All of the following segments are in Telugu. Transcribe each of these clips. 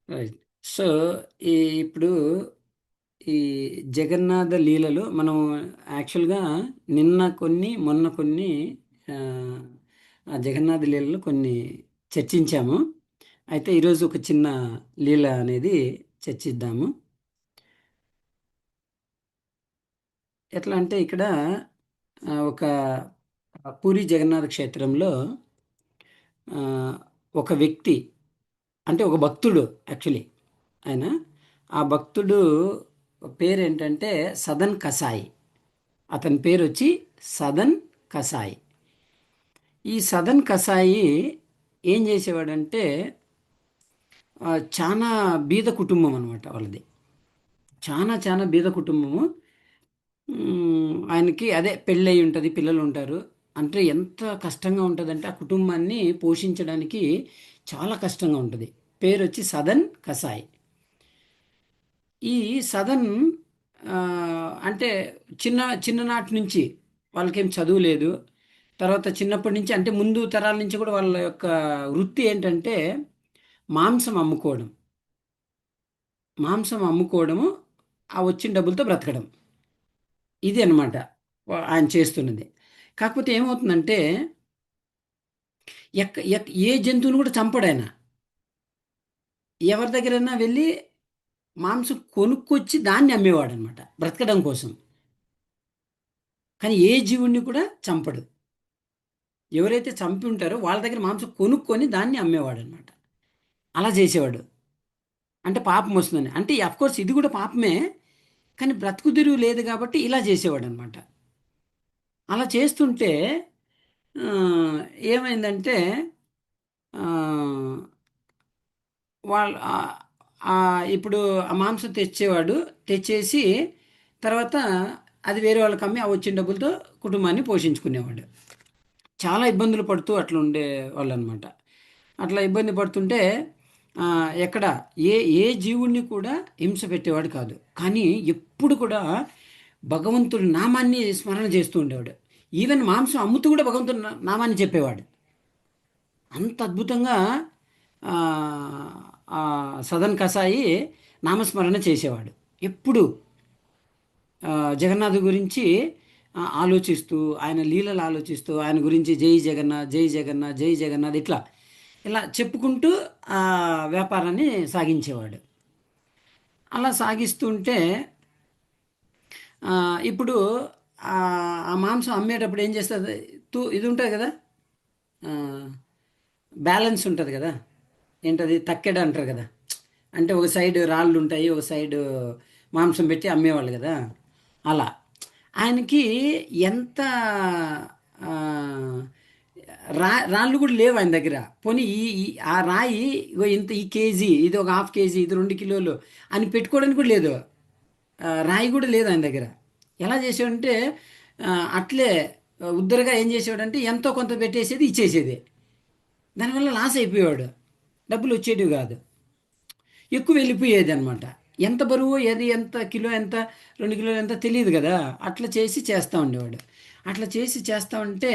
రైట్. సో, ఈ ఇప్పుడు ఈ జగన్నాథ లీలలు మనం యాక్చువల్‌గా నిన్న కొన్ని, మొన్న కొన్ని ఆహ్, ఆ జగన్నాథ లీలలు కొన్ని చర్చించాము. అయితే ఈరోజు ఒక చిన్న లీల అనేది చర్చిద్దాము. ఎట్లా అంటే ఇక్కడ ఒక పూరి జగన్నాథ క్షేత్రంలో ఆహ్, ఒక వ్యక్తి అంటే ఒక భక్తుడు యాక్చువల్లీ ఆయన. ఆ భక్తుడు పేరేంటంటే సదన్ కసాయి. అతని పేరొచ్చి సదన్ కసాయి. ఈ సదన్ కసాయి ఏం చేసేవాడంటే చానా బీద కుటుంబం అనమాట వాళ్ళది. చానా బీద కుటుంబము. ఆయనకి అదే పెళ్ళయి ఉంటది. పిల్లలుంటారు. అంటే ఎంత కష్టంగా ఉంటదంటే ఆ కుటుంబాన్ని పోషించడానికి చాలా కష్టంగా ఉంటది. పేరొచ్చి సదన్ కసాయి. ఈ సదన్ అంటే చిన్ననాటి నుంచి వాళ్ళకేం చదువు లేదు. తర్వాత చిన్నప్పటి నుంచి అంటే ముందు తరాల నుంచి కూడా వాళ్ళ యొక్క వృత్తి ఏంటంటే మాంసం అమ్ముకోవడం. మాంసం అమ్ముకోవడము, ఆ వచ్చిన డబ్బులతో బ్రతకడం. ఇది అన్నమాట ఆయన చేస్తున్నది. కాకపోతే ఏమవుతుందంటే ఏ జంతువుని కూడా చంపడాయన. ఎవరి దగ్గరైనా వెళ్ళి మాంసం కొనుక్కొచ్చి దాన్ని అమ్మేవాడనమాట బ్రతకడం కోసం. కానీ ఏ జీవుడిని కూడా చంపడు. ఎవరైతే చంపి ఉంటారో వాళ్ళ దగ్గర మాంసం కొనుక్కొని దాన్ని అమ్మేవాడనమాట. అలా చేసేవాడు. అంటే పాపం వస్తుందని. అంటే అఫ్‌కోర్స్ ఇది కూడా పాపమే. కానీ బ్రతుకుదెరువు లేదు కాబట్టి ఇలా చేసేవాడనమాట. అలా చేస్తుంటే ఆహ్, ఏమైందంటే ఆహ్, వాళ్ళు ఇప్పుడు ఆ మాంసం తెచ్చేవాడు. తెచ్చేసి తర్వాత అది వేరే వాళ్ళకి అమ్మి ఆ వచ్చిన డబ్బులతో కుటుంబాన్ని పోషించుకునేవాడు. చాలా ఇబ్బందులు పడుతూ అట్లా ఉండేవాళ్ళనమాట. అట్లా ఇబ్బంది పడుతుంటే ఎక్కడ ఏ ఏ జీవుడిని కూడా హింస పెట్టేవాడు కాదు. కానీ ఎప్పుడు కూడా భగవంతుడి నామాన్ని స్మరణ చేస్తూ ఉండేవాడు. ఈవెన్ మాంసం అమ్ముతూ కూడా భగవంతుడి నామాన్ని చెప్పేవాడు. అంత అద్భుతంగా ఆహ్, సదన్ కసాయి నామస్మరణ చేసేవాడు. ఎప్పుడు జగన్నాథ్ గురించి ఆలోచిస్తూ, ఆయన లీలలు ఆలోచిస్తూ, ఆయన గురించి జై జగన్నాథ్, జై జగన్నాథ్, జై జగన్నాథ్ ఇలా చెప్పుకుంటూ వ్యాపారాన్ని సాగించేవాడు. అలా సాగిస్తుంటే ఇప్పుడు ఆ మాంసం అమ్మేటప్పుడు ఏం చేస్తుంది? ఇది ఉంటుంది కదా! ఆహ్, బ్యాలెన్స్ ఉంటది కదా! ఏంటది? తక్కెడ అంటారు కదా! అంటే ఒక సైడ్ రాళ్ళుంటాయి. ఒక సైడు మాంసం పెట్టి అమ్మేవాళ్ళు కదా! అలా. ఆయనకి ఎంత ఆహ్, రాళ్ళు కూడా లేవు ఆయన దగ్గర. పోనీ ఈ ఈ ఆ రాయి ఇగో ఇంత ఈ కేజీ, ఇది ఒక హాఫ్ కేజీ, ఇది 2 కిలోలు అని పెట్టుకోవడానికి కూడా లేదు. రాయి కూడా లేదు ఆయన దగ్గర. ఎలా చేసేవాడంటే అట్లే ఉద్దరగా ఏం చేసేవాడంటే ఎంతో కొంత పెట్టేసేది, ఇచ్చేసేది. దానివల్ల లాస్ అయిపోయేవాడు. డబ్బులు వచ్చేటివి కాదు. ఎక్కువ వెళ్ళిపోయేది అనమాట. ఎంత బరువు ఏది ఎంత కిలో ఎంత 2 కిలోలు ఎంత తెలియదు కదా! అట్లా చేస్తా ఉండేవాడు. అట్లా చేస్తా ఉంటే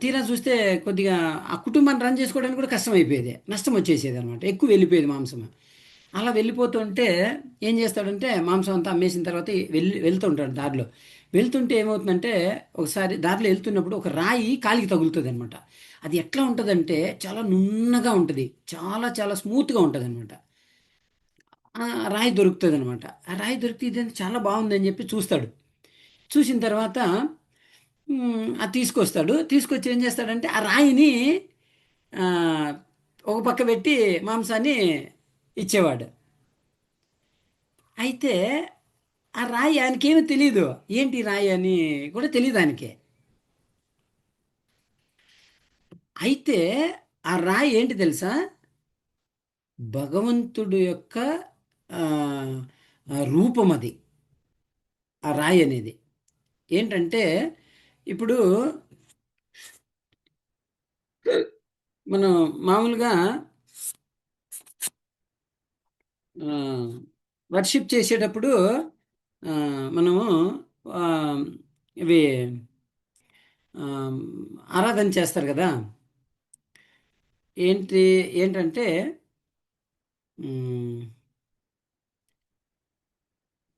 తీరా చూస్తే కొద్దిగా ఆ కుటుంబాన్ని రన్ చేసుకోవడానికి కూడా కష్టమైపోయేది. నష్టం వచ్చేసేదనమాట. ఎక్కువ వెళ్ళిపోయేది మాంసం. అలా వెళ్ళిపోతుంటే ఏం చేస్తాడంటే మాంసం అంతా అమ్మేసిన తర్వాత వెళ్తుంటాడు దారిలో. వెళ్తుంటే ఏమవుతుందంటే ఒకసారి దారిలో వెళ్తున్నప్పుడు ఒక రాయి కాలికి తగులుతుందనమాట. అది ఎట్లా ఉంటదంటే చాలా నున్నగా ఉంటది. చాలా స్మూత్‌గా ఉంటదనమాట. రాయి దొరుకుతదనమాట. ఆ రాయి దొరికితే ఇదేంటి చాలా బావుందని చెప్పి చూస్తాడు. చూసిన తర్వాత అది తీసుకొస్తాడు. తీసుకొచ్చి ఏం చేస్తాడంటే ఆ రాయిని ఆహ్, ఒక పక్క పెట్టి మాంసాన్ని ఇచ్చేవాడు. అయితే ఆ రాయి ఆయనకేమి తెలీదు. ఏంటి రాయి అని కూడా తెలీదు ఆయనకి. అయితే ఆ రాయి ఏంటి తెలుసా? భగవంతుడు యొక్క ఆహ్, రూపం అది. ఆ రాయి అనేది. ఏంటంటే ఇప్పుడు మనం మామూలుగా ఆహ్, వర్షిప్ చేసేటప్పుడు మనము ఆహ్, ఇవి ఆహ్, ఆరాధన చేస్తారు గదా! ఏంటి ఏంటంటే ఉమ్,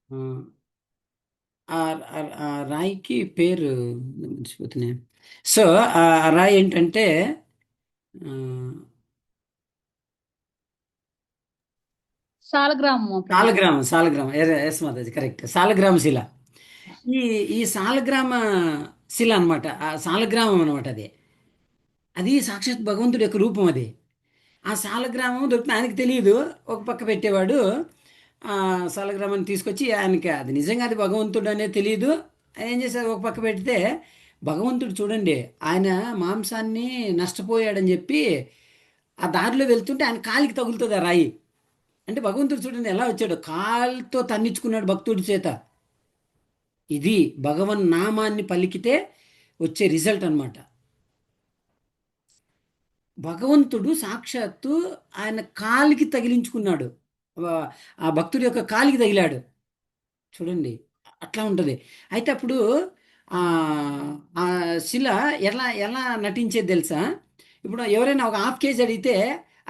ఆ, ఆ ఆ రాయికి పేరు మర్చిపోతున్నాయి. సో ఆ రాయి ఏంటంటే ఆ, సాలగ్రామం ప్రభు. సాలగ్రామం, సాలగ్రామం, ఎస్ మాతాజీ, కరెక్ట్, సాలగ్రామ శిల. ఈ ఈ సాలగ్రామ శిల అనమాట, ఆ సాలగ్రామం అనమాట అది. అది సాక్షాత్ భగవంతుడి యొక్క రూపం అది. ఆ సాలగ్రామం దొరుకుతుంది, ఆయనకి తెలియదు. ఒక పక్క పెట్టేవాడు. ఆ సాలగ్రామాన్ని తీసుకొచ్చి ఆయనకి అది నిజంగా అది భగవంతుడు అనేది తెలియదు. ఏం చేశారు, ఒక పక్క పెడితే భగవంతుడు చూడండి, ఆయన మాంసాన్ని నష్టపోయాడని చెప్పి ఆ దారిలో వెళ్తుంటే ఆయన కాలికి తగులుతుంది ఆ రాయి. అంటే భగవంతుడు చూడండి ఎలా వచ్చాడు, కాలుతో తన్నించుకున్నాడు భక్తుడి చేత. ఇది భగవన్ నామాన్ని పలికితే వచ్చే రిజల్ట్ అన్నమాట. భగవంతుడు సాక్షాత్తు ఆయన కాలికి తగిలించుకున్నాడు. ఆ ఆ భక్తుడి యొక్క కాలికి తగిలాడు. చూడండి, అట్లా ఉంటుంది. అయితే అప్పుడు ఆ ఆ శిల ఎలా ఎలా నటించేది తెలుసా? ఇప్పుడు ఎవరైనా ఒక హాఫ్ కేజీ అడిగితే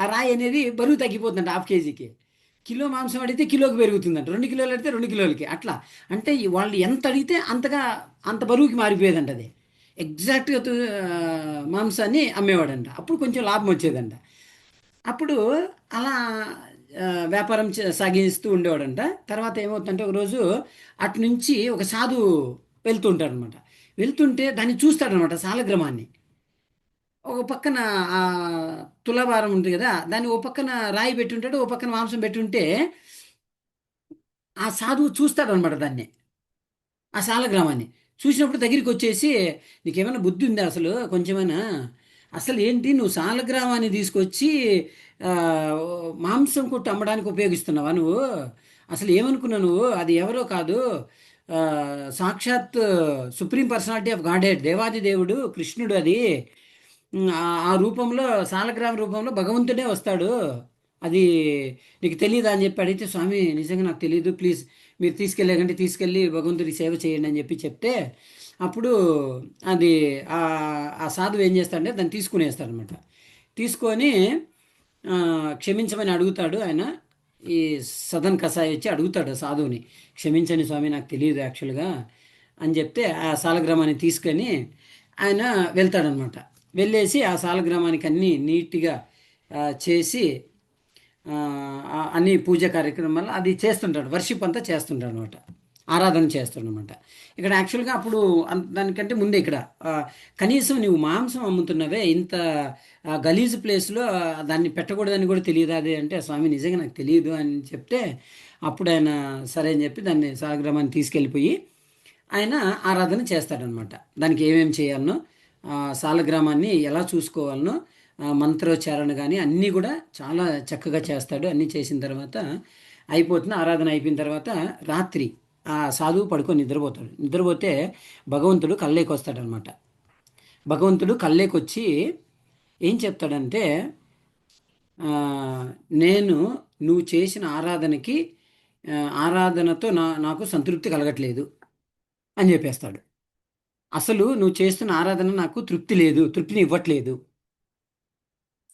ఆ రాయి అనేది బరువు తగ్గిపోతుందంట హాఫ్ కేజీకి. కిలో మాంసం అడిగితే కిలోకి పెరుగుతుందంట, 2 కిలోలు అడిగితే 2 కిలోలకి అట్లా. అంటే వాళ్ళు ఎంత అడిగితే అంతగా అంత బరువుకి మారిపోయేదంట అది. ఎగ్జాక్ట్గా మాంసాన్ని అమ్మేవాడంట, అప్పుడు కొంచెం లాభం వచ్చేదంట. అప్పుడు అలా వ్యాపారం సాగిస్తూ ఉండేవాడంట. తర్వాత ఏమవుతుందంటే ఒకరోజు అటు నుంచి ఒక సాధువు వెళ్తుంటాడనమాట. వెళ్తుంటే దాన్ని చూస్తాడనమాట సాలగ్రామాన్ని. ఒక పక్కన ఆ తులాభారం ఉంటుంది కదా, దాన్ని ఓ పక్కన రాయి పెట్టి ఉంటాడు, ఓ పక్కన మాంసం పెట్టి ఉంటే ఆ సాధువు చూస్తాడనమాట దాన్ని, ఆ సాలగ్రామాన్ని. చూసినప్పుడు దగ్గరికి వచ్చేసి, నీకేమైనా బుద్ధి ఉందా అసలు కొంచెమైనా? అసలు ఏంటి నువ్వు సాలగ్రామాన్ని తీసుకొచ్చి ఆ, మాంసం కొట్టి అమ్మడానికి ఉపయోగిస్తున్నావా నువ్వు? అసలు ఏమనుకున్నావు నువ్వు? అది ఎవరో కాదు, ఆ, సాక్షాత్ supreme personality of God head, దేవాది దేవుడు కృష్ణుడు అది. ఆ ఆ రూపంలో, సాలగ్రామ రూపంలో భగవంతుడే వస్తాడు. అది నీకు తెలియదా అని చెప్పి అడిగితే, స్వామి నిజంగా నాకు తెలియదు, ప్లీజ్ మీరు తీసుకెళ్ళకంటే తీసుకెళ్ళి భగవంతుడికి సేవ చేయండి అని చెప్పి చెప్తే, అప్పుడు అది ఆ ఆ సాధువు ఏం చేస్తాడంటే దాన్ని తీసుకునేస్తాడనమాట. తీసుకొని ఆ, క్షమించమని అడుగుతాడు ఆయన. ఈ సదన్ కసాయి వచ్చి అడుగుతాడు సాధువుని, క్షమించండి స్వామి నాకు తెలియదు యాక్చువల్గా అని చెప్తే, ఆ సాలగ్రామాన్ని తీసుకొని ఆయన వెళ్తాడనమాట. వెళ్ళేసి ఆ సాలగ్రామానికి అన్నీ నీట్గా చేసి ఆ, అన్ని పూజ కార్యక్రమాలు అది చేస్తుంటాడు, వర్షిప్ అంతా చేస్తుంటాడు అనమాట, ఆరాధన చేస్తుండనమాట. ఇక్కడ యాక్చువల్గా అప్పుడు దానికంటే ముందే ఇక్కడ ఆ, కనీసం నువ్వు మాంసం అమ్ముతున్నవే ఇంత గలీజ్ ప్లేస్లో, దాన్ని పెట్టకూడదని కూడా తెలియదు అది అంటే, స్వామి నిజంగా నాకు తెలియదు అని చెప్తే, అప్పుడు ఆయన సరే అని చెప్పి దాన్ని సాలగ్రామాన్ని తీసుకెళ్ళిపోయి ఆయన ఆరాధన చేస్తాడనమాట. దానికి ఏమేమి చేయాలనో, సాలగ్రామాన్ని ఎలా చూసుకోవాలనో, మంత్రోచ్చారణ కానీ అన్నీ కూడా చాలా చక్కగా చేస్తాడు. అన్నీ చేసిన తర్వాత అయిపోతుంది, ఆరాధన అయిపోయిన తర్వాత రాత్రి ఆ సాధువు పడుకొని నిద్రపోతాడు. నిద్రపోతే భగవంతుడు కల్లేకి వస్తాడనమాట. భగవంతుడు కల్లేకి వచ్చి ఏం చెప్తాడంటే, ఆ, నేను నువ్వు చేసిన ఆరాధనకి ఆరాధనతో నాకు సంతృప్తి కలగట్లేదు అని చెప్పేస్తాడు. అసలు నువ్వు చేస్తున్న ఆరాధన నాకు తృప్తి లేదు, తృప్తిని ఇవ్వట్లేదు.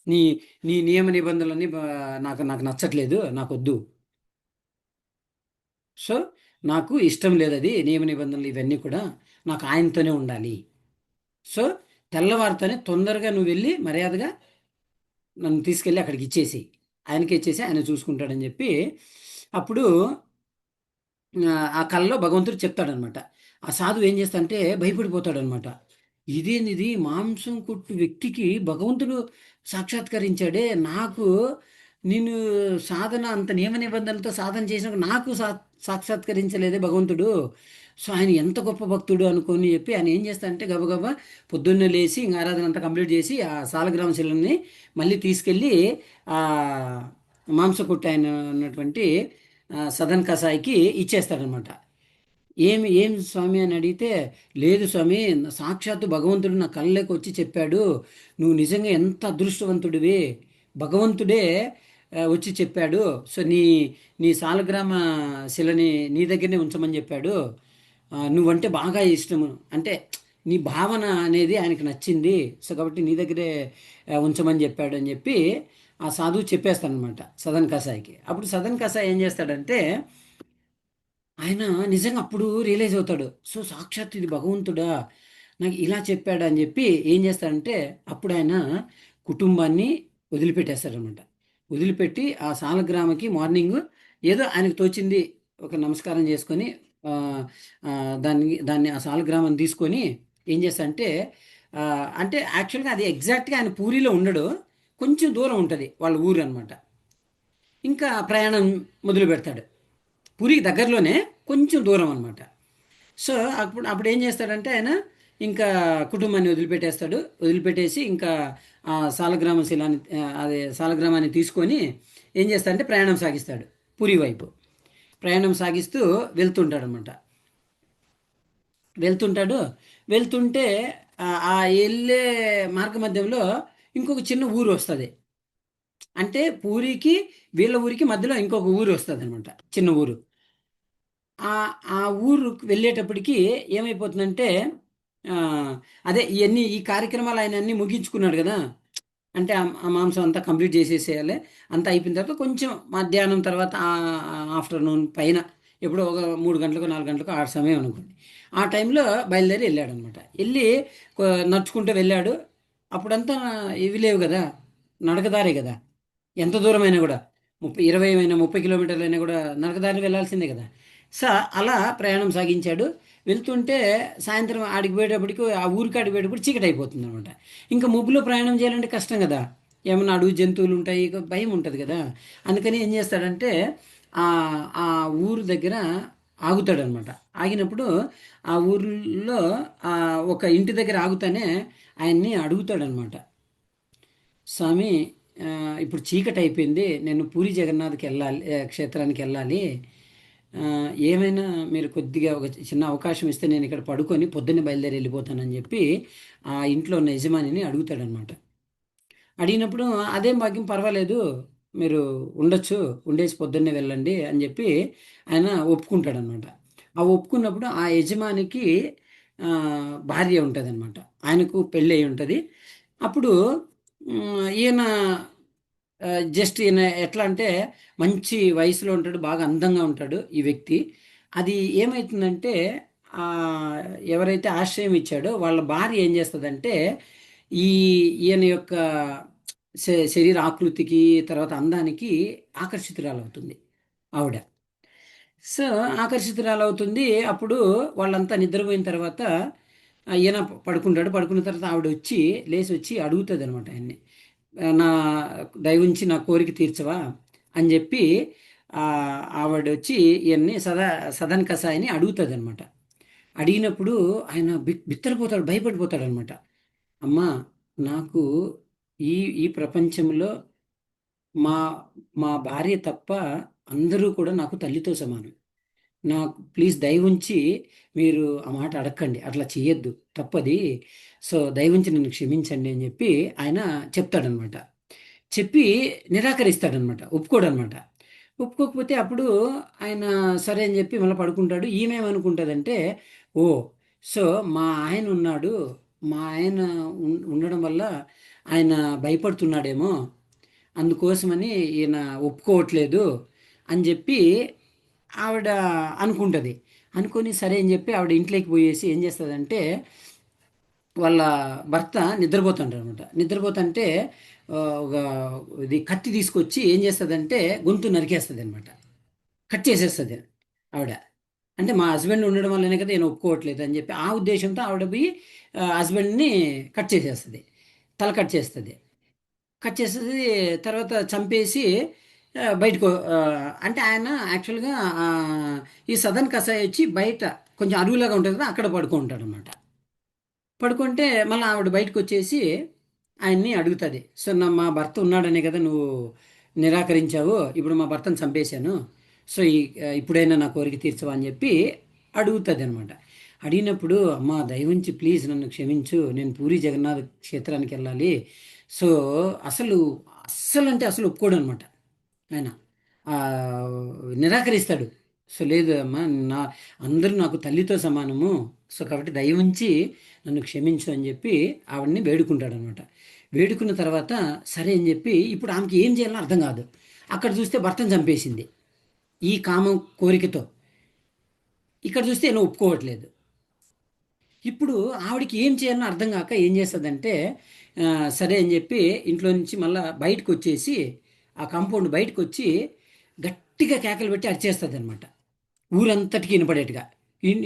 నీ నీ నియమ నిబంధనలన్నీ నాకు నాకు నచ్చట్లేదు, నాకు వద్దు. సో నాకు ఇష్టం లేదు అది, నియమ నిబంధనలు ఇవన్నీ కూడా నాకు ఆయనతోనే ఉండాలి. సో తెల్లవారితోనే తొందరగా నువ్వు వెళ్ళి మర్యాదగా నన్ను తీసుకెళ్ళి అక్కడికి ఇచ్చేసి, ఆయనకి ఇచ్చేసి ఆయన చూసుకుంటాడని చెప్పి అప్పుడు ఆ కళలో భగవంతుడు చెప్తాడనమాట. ఆ సాధువు ఏం చేస్తాడంటే భయపడిపోతాడనమాట. ఇదేనిది, మాంసం కొట్టు వ్యక్తికి భగవంతుడు సాక్షాత్కరించాడే, నాకు నేను సాధన అంత నియమ నిబంధనలతో సాధన చేసినాక నాకు సాక్షాత్కరించలేదే భగవంతుడు. సో ఆయన ఎంత గొప్ప భక్తుడు అనుకొని చెప్పి ఆయన ఏం చేస్తాడంటే గబగబా పొద్దున్నే లేచి ఇంకా ఆరాధన అంతా కంప్లీట్ చేసి ఆ సాలగ్రామ శిలని మళ్ళీ తీసుకెళ్ళి ఆ మాంసకుట్టు ఆయన ఉన్నటువంటి సదన్ కసాయికి ఇచ్చేస్తాడనమాట. ఏం స్వామి అని అడిగితే, లేదు స్వామి, సాక్షాత్తు భగవంతుడు నా కళ్ళలోకి వచ్చి చెప్పాడు, నువ్వు నిజంగా ఎంత అదృష్టవంతుడివి, భగవంతుడే వచ్చి చెప్పాడు. సో నీ సాలగ్రామ శిలని నీ దగ్గరనే ఉంచమని చెప్పాడు. నువ్వంటే బాగా ఇష్టము, అంటే నీ భావన అనేది ఆయనకు నచ్చింది, సో కాబట్టి నీ దగ్గరే ఉంచమని చెప్పాడు అని చెప్పి ఆ సాధువు చెప్పేస్తాడనమాట సదన్ కసాయికి. అప్పుడు సదన్ కసాయి ఏం చేస్తాడంటే, ఆయన నిజంగా అప్పుడు రియలైజ్ అవుతాడు. సో సాక్షాత్ ఇది భగవంతుడా నాకు ఇలా చెప్పాడు అని చెప్పి ఏం చేస్తాడంటే, అప్పుడు ఆయన కుటుంబాన్ని వదిలిపెట్టేస్తాడనమాట. వదిలిపెట్టి ఆ సాలగ్రామకి మార్నింగ్ ఏదో ఆయనకు తోచింది ఒక నమస్కారం చేసుకొని, ఆ, దాన్ని ఆ సాలగ్రామాన్ని తీసుకొని ఏం చేస్తాడంటే, అంటే యాక్చువల్గా అది ఎగ్జాక్ట్గా ఆయన పూరిలో ఉండడు, కొంచెం దూరం ఉంటుంది వాళ్ళ ఊరు అనమాట. ఇంకా ప్రయాణం మొదలు పెడతాడు. పూరికి దగ్గరలోనే, కొంచెం దూరం అనమాట. సో అప్పుడు ఏం చేస్తాడంటే ఆయన ఇంకా కుటుంబాన్ని వదిలిపెట్టేస్తాడు. వదిలిపెట్టేసి ఇంకా ఆ సాలగ్రామ శిలాన్ని, అదే సాలగ్రామాన్ని తీసుకొని ఏం చేస్తాడంటే ప్రయాణం సాగిస్తాడు పూరి వైపు. ప్రయాణం సాగిస్తూ వెళ్తుంటాడు అనమాట. వెళ్తుంటాడు. వెళ్తుంటే ఆ వెళ్ళే మార్గ మధ్యంలో ఇంకొక చిన్న ఊరు వస్తుంది. అంటే పూరికి వీళ్ళ ఊరికి మధ్యలో ఇంకొక ఊరు వస్తుంది అనమాట, చిన్న ఊరు. ఆ ఆ ఊరు వెళ్ళేటప్పటికి ఏమైపోతుందంటే, ఆ, అదే ఈ కార్యక్రమాలు ఆయన అన్ని ముగించుకున్నాడు కదా. అంటే ఆ మాంసం అంతా కంప్లీట్ చేసేసేయాలి. అంతా అయిపోయిన తర్వాత కొంచెం మధ్యాహ్నం తర్వాత ఆఫ్టర్నూన్ పైన ఎప్పుడో ఒక 3 గంటలకు 4 గంటలకు ఆ సమయం అనుకోండి. ఆ టైంలో బయలుదేరి వెళ్ళాడు అనమాట. వెళ్ళి నడుచుకుంటూ వెళ్ళాడు. అప్పుడంతా ఇవి లేవు కదా, నడకదారే కదా. ఎంత దూరమైనా కూడా 20 అయినా 30 కిలోమీటర్లైనా కూడా నడకదారి వెళ్ళాల్సిందే కదా. సో అలా ప్రయాణం సాగించాడు. వెళ్తుంటే సాయంత్రం ఆడికి పోయేటప్పటికి, ఆ ఊరికి ఆడికి పోయేటప్పుడు చీకటి అయిపోతుంది అనమాట. ఇంకా ముగ్గులో ప్రయాణం చేయాలంటే కష్టం కదా, ఏమన్నా అడుగు జంతువులు ఉంటాయి, ఇక భయం ఉంటుంది కదా. అందుకని ఏం చేస్తాడంటే ఆ ఆ ఊరు దగ్గర ఆగుతాడనమాట. ఆగినప్పుడు ఆ ఊర్లో ఒక ఇంటి దగ్గర ఆగుతానే ఆయన్ని అడుగుతాడనమాట, స్వామి, ఇప్పుడు చీకటి అయిపోయింది, నేను పూరి జగన్నాథ్కి వెళ్ళాలి, క్షేత్రానికి వెళ్ళాలి. ఆ, ఏమైనా మీరు కొద్దిగా ఒక చిన్న అవకాశం ఇస్తే నేను ఇక్కడ పడుకొని పొద్దున్నే బయలుదేరి వెళ్ళిపోతానని చెప్పి ఆ ఇంట్లో ఉన్న యజమానిని అడుగుతాడనమాట. అడిగినప్పుడు అదేం భాగ్యం, పర్వాలేదు, మీరు ఉండొచ్చు, ఉండేసి పొద్దున్నే వెళ్ళండి అని చెప్పి ఆయన ఒప్పుకుంటాడనమాట. ఆ ఒప్పుకున్నప్పుడు ఆ యజమానికి ఆ, భార్య ఉంటుంది అనమాట. ఆయనకు పెళ్ళి అయి ఉంటుంది. అప్పుడు ఈయన జస్ట్ ఈయన ఎట్లా అంటే మంచి వయసులో ఉంటాడు, బాగా అందంగా ఉంటాడు ఈ వ్యక్తి. అది ఏమవుతుందంటే, ఆ, ఎవరైతే ఆశ్రయం ఇచ్చాడో వాళ్ళ భార్య ఏం చేస్తుందంటే, ఈ ఈయన యొక్క శరీర ఆకృతికి, తర్వాత అందానికి ఆకర్షితురాలవుతుంది ఆవిడ. సో ఆకర్షితురాలవుతుంది. అప్పుడు వాళ్ళంతా నిద్రపోయిన తర్వాత ఈయన పడుకుంటాడు. పడుకున్న తర్వాత ఆవిడ వచ్చి లేచి వచ్చి అడుగుతుంది అనమాట ఆయన్ని, నా దయవుంచి నా కోరిక తీర్చవా అని చెప్పి ఆ, ఆవిడ వచ్చి ఈయన్ని సదన్ కసాయిని అడుగుతుంది అనమాట. అడిగినప్పుడు ఆయన బిత్తరపోతాడు, భయపడిపోతాడు అనమాట. అమ్మా, నాకు ఈ ఈ ప్రపంచంలో మా మా భార్య తప్ప అందరూ కూడా నాకు తల్లితో సమానం. నాకు ప్లీజ్ దయవుంచి మీరు ఆ మాట అడగండి, అట్లా చేయొద్దు, తప్పది. సో దయవుంచి నన్ను క్షమించండి అని చెప్పి ఆయన చెప్తాడనమాట. చెప్పి నిరాకరిస్తాడనమాట, ఒప్పుకోడనమాట. ఒప్పుకోకపోతే అప్పుడు ఆయన సరే అని చెప్పి మళ్ళీ పడుకుంటాడు. ఈమెమనుకుంటుందంటే, ఓ, సో మా ఆయన ఉన్నాడు, మా ఆయన ఉండడం వల్ల ఆయన భయపడుతున్నాడేమో, అందుకోసమని ఈయన ఒప్పుకోవట్లేదు అని చెప్పి ఆవిడ అనుకుంటుంది. అనుకొని సరే అని చెప్పి ఆవిడ ఇంట్లోకి పోయేసి ఏం చేస్తుందంటే, వాళ్ళ భర్త నిద్రపోతుంటారు అనమాట. నిద్రపోతుంటే ఒక ఇది కత్తి తీసుకొచ్చి ఏం చేస్తుందంటే గొంతు నరికేస్తుంది అనమాట. కట్ చేసేస్తుంది ఆవిడ. అంటే మా హస్బెండ్ ఉండడం వల్లనే కదా నేను ఒప్పుకోవట్లేదు అని చెప్పి ఆ ఉద్దేశంతో ఆవిడ పోయి హస్బెండ్ని కట్ చేసేస్తుంది, తల కట్ చేస్తుంది. కట్ చేసేసి తర్వాత చంపేసి బయటకు, అంటే ఆయన యాక్చువల్గా ఈ సదన్ కసాయి వచ్చి బయట కొంచెం అడవిలాగా ఉంటుంది కదా, అక్కడ పడుకుంటాడు అనమాట. పడుకుంటే మళ్ళీ ఆవిడ బయటకు వచ్చేసి ఆయన్ని అడుగుతుంది, సో మా భర్త ఉన్నాడనే కదా నువ్వు నిరాకరించావు, ఇప్పుడు మా భర్తను చంపేశాను, సో ఇప్పుడైనా నా కోరిక తీర్చవా అని చెప్పి అడుగుతుంది అనమాట. అడిగినప్పుడు, అమ్మ దయవుంచి ప్లీజ్ నన్ను క్షమించు, నేను పూరి జగన్నాథ్ క్షేత్రానికి వెళ్ళాలి. సో అసలు అస్సలు అంటే అసలు ఒప్పుకోడు అనమాట ఆయన. ఆ, నిరాకరిస్తాడు. సో లేదు అమ్మా, నా అందరూ నాకు తల్లితో సమానము, సో కాబట్టి దయ ఉంచి నన్ను క్షమించు అని చెప్పి ఆవిడని వేడుకుంటాడు అనమాట. వేడుకున్న తర్వాత సరే అని చెప్పి ఇప్పుడు ఆమెకి ఏం చేయాలో అర్థం కాదు. అక్కడ చూస్తే భర్తను చంపేసింది ఈ కామం కోరికతో. ఇక్కడ చూస్తే ఈయన ఒప్పుకోవట్లేదు. ఇప్పుడు ఆవిడకి ఏం చేయాలో అర్థం కాక ఏం చేస్తుందంటే సరే అని చెప్పి ఇంట్లో నుంచి మళ్ళీ బయటకు వచ్చేసి ఆ కాంపౌండ్ బయటకు వచ్చి గట్టిగా కేకలు పెట్టి అరిచేస్తుంది అనమాట. ఊరంతటికి వినపడేట్టుగా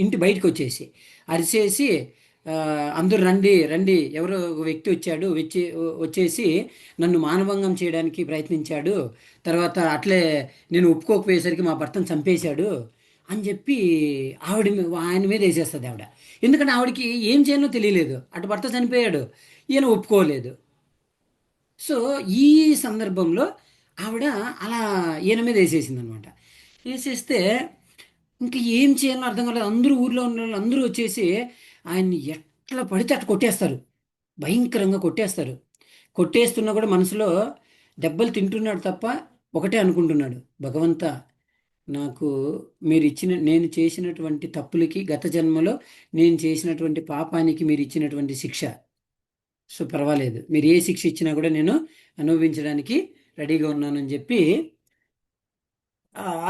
ఇంటి బయటకు వచ్చేసి అరిచేసి ఆ, అందరూ రండి రండి, ఎవరో ఒక వ్యక్తి వచ్చాడు, వచ్చేసి నన్ను మానభంగం చేయడానికి ప్రయత్నించాడు, తర్వాత అట్లే నేను ఒప్పుకోకపోయేసరికి మా భర్తను చంపేశాడు అని చెప్పి ఆయన మీద వేసేస్తుంది ఆవిడ. ఎందుకంటే ఆవిడకి ఏం చేయాలో తెలియలేదు, అటు భర్త చనిపోయాడు, ఈయన ఒప్పుకోలేదు. సో ఈ సందర్భంలో ఆవిడ అలా ఈయన మీద వేసేసింది అనమాట. వేసేస్తే ఇంకా ఏం చేయాలో అర్థం కాలేదు. అందరూ ఊర్లో ఉన్న వాళ్ళు అందరూ వచ్చేసి ఆయన్ని ఎట్లా పడితే అట్లా కొట్టేస్తారు, భయంకరంగా కొట్టేస్తారు. కొట్టేస్తున్నా కూడా మనసులో దెబ్బలు తింటున్నాడు తప్ప ఒకటే అనుకుంటున్నాడు, భగవంత నాకు మీరు ఇచ్చిన, నేను చేసినటువంటి తప్పులకి గత జన్మలో నేను చేసినటువంటి పాపానికి మీరు ఇచ్చినటువంటి శిక్ష. సో పర్వాలేదు, మీరు ఏ శిక్ష ఇచ్చినా కూడా నేను అనుభవించడానికి రెడీగా ఉన్నానని చెప్పి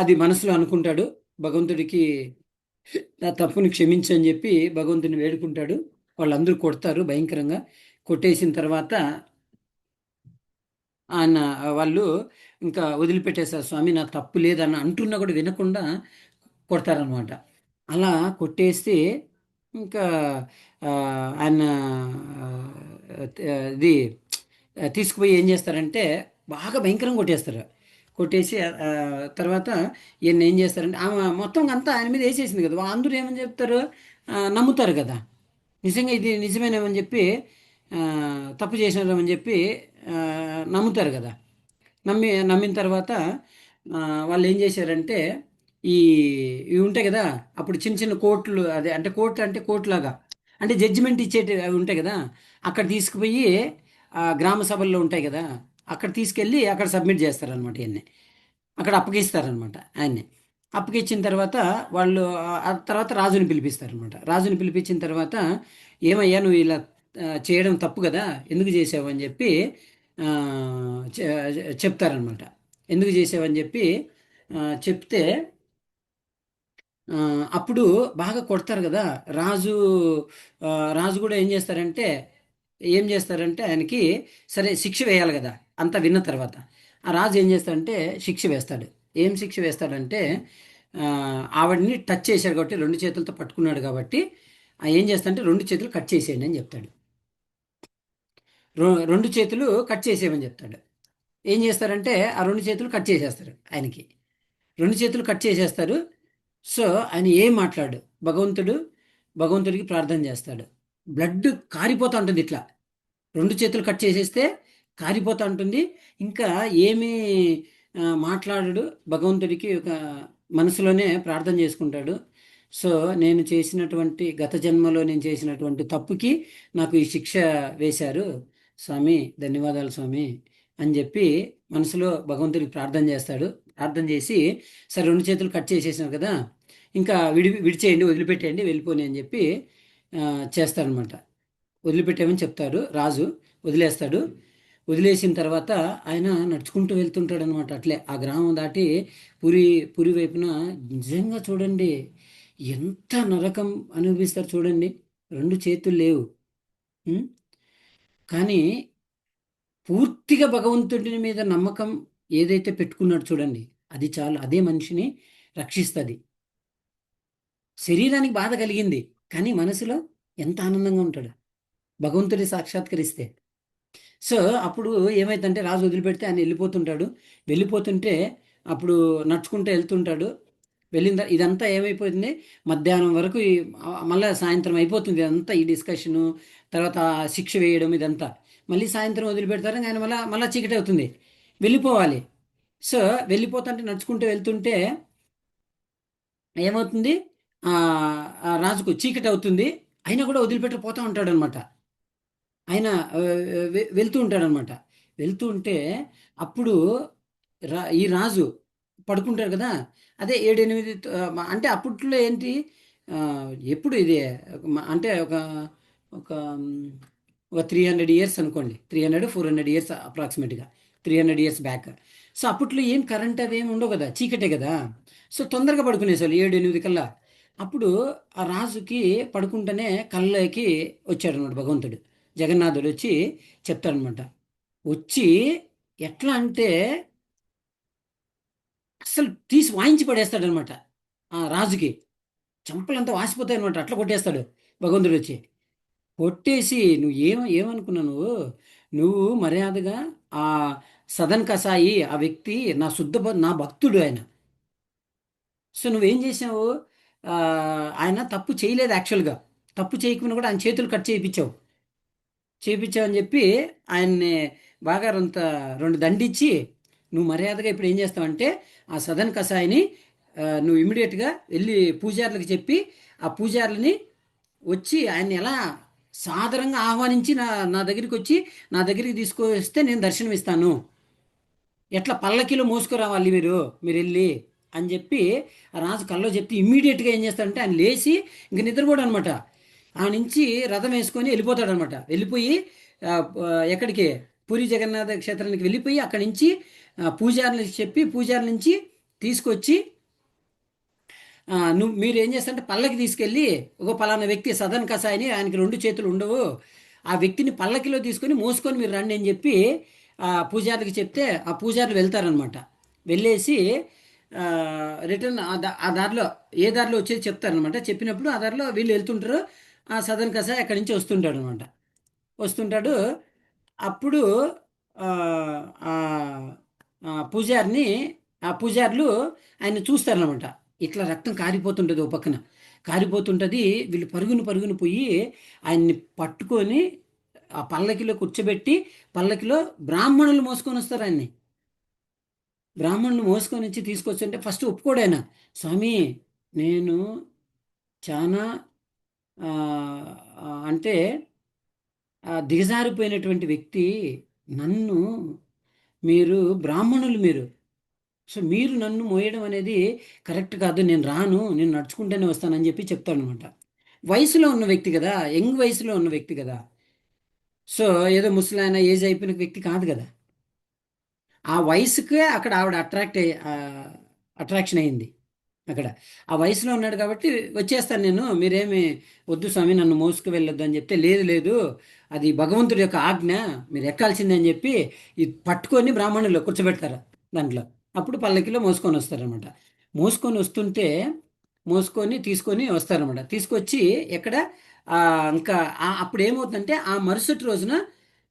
అది మనసులో అనుకుంటాడు. భగవంతుడికి నా తప్పుని క్షమించని చెప్పి భగవంతుని వేడుకుంటాడు. వాళ్ళందరూ కొడతారు భయంకరంగా. కొట్టేసిన తర్వాత ఆయన వాళ్ళు ఇంకా వదిలిపెట్టేశారు. స్వామి నా తప్పు లేదని అంటున్నా కూడా వినకుండా కొడతారనమాట. అలా కొట్టేస్తే ఇంకా ఆ, ఆయన ఆ, ఇది తీసుకుపోయి ఏం చేస్తారంటే బాగా భయంకరంగా కొట్టేస్తారు. కొట్టేసి తర్వాత ఈయన ఏం చేస్తారంటే ఆమె మొత్తం అంతా ఆయన మీద వేసేసింది కదా, అందరూ ఏమని చెప్తారు, నమ్ముతారు కదా, నిజంగా ఇది నిజమేనేమని చెప్పి ఆ, తప్పు చేసినారని చెప్పి ఆ, నమ్ముతారు కదా. నమ్మిన తర్వాత ఆ, వాళ్ళు ఏం చేశారంటే ఈ ఇవి ఉంటాయి కదా, అప్పుడు చిన్న చిన్న కోర్టులు, అదే అంటే కోర్టు అంటే కోర్టు లాగా, అంటే జడ్జిమెంట్ ఇచ్చేటి అవి ఉంటాయి కదా, అక్కడ తీసుకుపోయి గ్రామ సభల్లో ఉంటాయి కదా, అక్కడ తీసుకెళ్ళి అక్కడ సబ్మిట్ చేస్తారనమాట ఇవన్నీ. అక్కడ అప్పగిస్తారనమాట ఆయన్ని. అప్పగిచ్చిన తర్వాత వాళ్ళు ఆ తర్వాత రాజుని పిలిపిస్తారనమాట. రాజుని పిలిపించిన తర్వాత ఏమయ్యా నువ్వు ఇలా చేయడం తప్పు కదా, ఎందుకు చేసావు అని చెప్పి ఆ, చెప్తారనమాట. ఎందుకు చేసావని చెప్పి చెప్తే ఆ, అప్పుడు బాగా కొడతారు కదా రాజు. ఆ, రాజు కూడా ఏం చేస్తారంటే ఆయనకి సరే శిక్ష వేయాలి కదా, అంతా విన్న తర్వాత ఆ రాజు ఏం చేస్తాడంటే శిక్ష వేస్తాడు. ఏం శిక్ష వేస్తాడంటే ఆ, ఆవిడని టచ్ చేశాడు కాబట్టి, రెండు చేతులతో పట్టుకున్నాడు కాబట్టి ఏం చేస్తాడంటే రెండు చేతులు కట్ చేసేయండి అని చెప్తాడు. రెండు చేతులు కట్ చేసేయమని చెప్తాడు. ఏం చేస్తారంటే ఆ రెండు చేతులు కట్ చేసేస్తారు ఆయనకి. రెండు చేతులు కట్ చేసేస్తారు. సో ఆయన ఏం మాట్లాడు, భగవంతుడు భగవంతుడికి ప్రార్థన చేస్తాడు. బ్లడ్ కారిపోతూ ఉంటుంది ఇట్లా, రెండు చేతులు కట్ చేసేస్తే కారిపోతూ ఉంటుంది. ఇంకా ఏమీ మాట్లాడడు, భగవంతుడికి ఒక మనసులోనే ప్రార్థన చేసుకుంటాడు. సో గత జన్మలో నేను చేసినటువంటి తప్పుకి నాకు ఈ శిక్ష వేశారు స్వామి, ధన్యవాదాలు స్వామి అని చెప్పి మనసులో భగవంతుడికి ప్రార్థన చేస్తాడు. ప్రార్థన చేసి సరే రెండు చేతులు కట్ చేసేసినారు కదా, ఇంకా విడిచేయండి, వదిలిపెట్టేయండి, వెళ్ళిపోని అని చెప్పి చేస్తాడనమాట. వదిలిపెట్టామని చెప్తాడు రాజు, వదిలేస్తాడు. వదిలేసిన తర్వాత ఆయన నడుచుకుంటూ వెళ్తుంటాడు అనమాట. అట్లే ఆ గ్రామం దాటి పురి పురి వైపున. నిజంగా చూడండి ఎంత నరకం అనుభవిస్తారు చూడండి, రెండు చేతులు లేవు. ఉం? కానీ పూర్తిగా భగవంతుడి మీద నమ్మకం ఏదైతే పెట్టుకున్నాడు చూడండి, అది చాలు, అదే మనిషిని రక్షిస్తుంది. శరీరానికి బాధ కలిగింది కానీ మనసులో ఎంత ఆనందంగా ఉంటాడు భగవంతుడి సాక్షాత్కరిస్తే. సో అప్పుడు ఏమైందంటే రాజు వదిలిపెడితే ఆయన వెళ్ళిపోతుంటాడు. వెళ్ళిపోతుంటే అప్పుడు నడుచుకుంటూ వెళ్తుంటాడు. ఇదంతా ఏమైపోతుంది, మధ్యాహ్నం వరకు మళ్ళీ సాయంత్రం అయిపోతుంది. ఇదంతా ఈ డిస్కషను, తర్వాత శిక్ష వేయడం, ఇదంతా మళ్ళీ సాయంత్రం వదిలిపెడతారు. ఆయన మళ్ళీ మళ్ళీ చీకటి అవుతుంది, వెళ్ళిపోవాలి. సో వెళ్ళిపోతుంటే నడుచుకుంటూ వెళ్తుంటే ఏమవుతుంది, ఆ ఆ రాజుకు చీకటి అవుతుంది. అయినా కూడా వదిలిపెట్టి పోతూ ఉంటాడు అనమాట. ఆయన వెళ్తూ ఉంటాడనమాట. వెళ్తూ ఉంటే అప్పుడు ఈ రాజు పడుకుంటాడు కదా, అదే 7-8 అంటే అప్పట్లో ఏంటి, ఆ, ఎప్పుడు ఇది అంటే ఒక ఒక ఒక 300 ఇయర్స్ అనుకోండి, 300 400 ఇయర్స్ అప్రాక్సిమేట్గా, 300 ఇయర్స్ బ్యాక్. సో అప్పట్లో ఏం కరెంట్ అవి ఏమి ఉండవు కదా, చీకటే కదా. సో తొందరగా పడుకునేసారు 7 8 కల్లా. అప్పుడు ఆ రాజుకి పడుకుంటేనే కళ్ళకి వచ్చాడనమాట భగవంతుడు. జగన్నాథుడు వచ్చి చెప్తాడనమాట. వచ్చి ఎట్లా అంటే అస్సలు తీసి వాయించి పడేస్తాడనమాట ఆ రాజుకి. చంపలంతా వాసిపోతాయి అనమాట, అట్లా కొట్టేస్తాడు భగవంతుడు వచ్చి. కొట్టేసి నువ్వు ఏమనుకున్నావు నువ్వు? నువ్వు మర్యాదగా ఆ సదన్ కసాయి ఆ వ్యక్తి నా నా భక్తుడు ఆయన. సో నువ్వేం చేసావు? ఆ, ఆయన తప్పు చేయలేదు యాక్చువల్గా. తప్పు చేయకుండా కూడా ఆయన చేతులు కట్ చేయించావు. చేయించావని చెప్పి ఆయన్ని బాగా రెండు దండిచ్చి, నువ్వు మర్యాదగా ఇప్పుడు ఏం చేస్తావంటే ఆ సదన్ కసాయిని నువ్వు ఇమీడియట్గా వెళ్ళి పూజారులకు చెప్పి ఆ పూజారులని వచ్చి ఆయన్ని ఎలా సాదరంగా ఆహ్వానించి నా దగ్గరికి వచ్చి నా దగ్గరికి తీసుకొస్తే నేను దర్శనం ఇస్తాను. ఎట్లా పల్లకిలో మోసుకురావాలి మీరు వెళ్ళి అని చెప్పి ఆ రాజు కల్లో చెప్తే ఇమ్మీడియట్గా ఏం చేస్తాడంటే ఆయన లేచి ఇంక నిద్రపోడు అనమాట. ఆ నుంచి రథం వేసుకొని వెళ్ళిపోతాడు అనమాట. వెళ్ళిపోయి ఆ, ఎక్కడికి, పూరి జగన్నాథ క్షేత్రానికి వెళ్ళిపోయి అక్కడి నుంచి పూజారులకు చెప్పి పూజారుల నుంచి తీసుకొచ్చి మీరు ఏం చేస్తారంటే పల్లకి తీసుకెళ్ళి ఒక పలానా వ్యక్తి సదన్ కసాయిని, ఆయనకి రెండు చేతులు ఉండవు, ఆ వ్యక్తిని పల్లకిలో తీసుకొని మోసుకొని మీరు రండి అని చెప్పి ఆ పూజారికి చెప్తే ఆ పూజారులు వెళ్తారనమాట. వెళ్ళేసి రిటర్న్ ఆ దారిలో ఏ దారిలో వచ్చేది చెప్తారనమాట. చెప్పినప్పుడు ఆ దారిలో వీళ్ళు వెళ్తుంటారు. ఆ సదన్ కసాయి అక్కడి నుంచి వస్తుంటాడు అనమాట. వస్తుంటాడు. అప్పుడు ఆ, ఆ, పూజారిని ఆ పూజారులు ఆయన చూస్తారనమాట. ఇట్లా రక్తం కారిపోతుంటుంది ఓ పక్కన, కారిపోతుంటుంది. వీళ్ళు పరుగున పరుగున పోయి ఆయన్ని పట్టుకొని ఆ పల్లకిలో కూర్చోబెట్టి, పల్లకిలో బ్రాహ్మణులు మోసుకొని వస్తారు ఆయన్ని. బ్రాహ్మణులు మోసుకొని వచ్చి తీసుకొచ్చి ఫస్ట్ ఒప్పుకోడాయన. స్వామి, నేను చాలా ఆ, అంటే దిగజారిపోయినటువంటి వ్యక్తి. నన్ను మీరు బ్రాహ్మణులు మీరు, సో మీరు నన్ను మోయడం అనేది కరెక్ట్ కాదు, నేను రాను, నేను నడుచుకుంటూనే వస్తానని చెప్పి చెప్తాడనమాట. వయసులో ఉన్న వ్యక్తి కదా, యంగ్ వయసులో ఉన్న వ్యక్తి కదా. సో ఏదో ముసలాయన ఏజ్ అయిపోయిన వ్యక్తి కాదు కదా. ఆ వయసుకే అక్కడ ఆవిడ అట్రాక్షన్ అయింది అక్కడ. ఆ వయసులో ఉన్నాడు కాబట్టి వచ్చేస్తాను నేను, మీరేమి వద్దు స్వామి నన్ను మోసుకు వెళ్ళొద్దు అని చెప్తే, లేదు లేదు, అది భగవంతుడి యొక్క ఆజ్ఞ, మీరు ఎక్కాల్సిందే అని చెప్పి ఇది పట్టుకొని బ్రాహ్మణులు కూర్చోబెడతారు దాంట్లో. అప్పుడు పల్లకిలో మోసుకొని వస్తారనమాట. మోసుకొని వస్తుంటే మోసుకొని తీసుకొని వస్తారనమాట. తీసుకొచ్చి ఎక్కడ ఆ, ఇంకా అప్పుడు ఏమవుతుందంటే ఆ మరుసటి రోజున